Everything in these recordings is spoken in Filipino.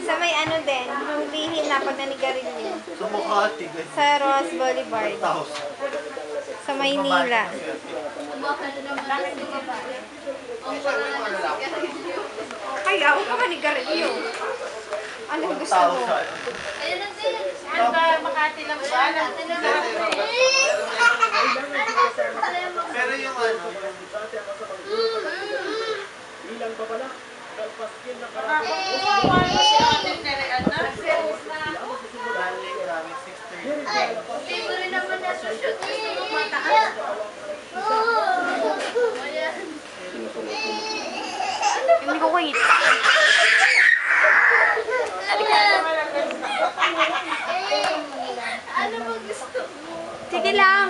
Sa may ano din, yung lihim na pag nanigarilyo. Sa Makati, guys. Sa Ross Boulevard. Sa Maynila. Kaya ako ka manigarilyo. Anong gusto mo? Ano ba, Makati lang ba? Pero yung ano, Ilang ba pala? Nagpaskin na karami. galing 6:30. Libre naman na sushoot. Mataas. Hindi ko wait. Ano ba gusto mo? Sige lang.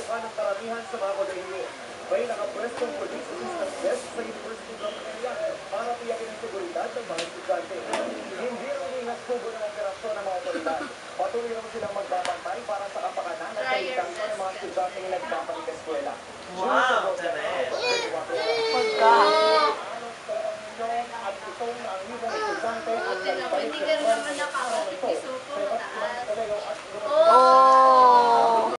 Ang karamihan sa mga kolehiyo, may nakapwestong police assistant desk sa University of Manila para tiyakin ang seguridad ng mga estudyante. Hindi rin ingat tubo ng operasyon ng mga otoridad. Patuloy naman silang magbabantay para sa kapakanan at kaligtasan ng mga estudyante na nagpapalit sa eskwela. Wow, taray. Pagka.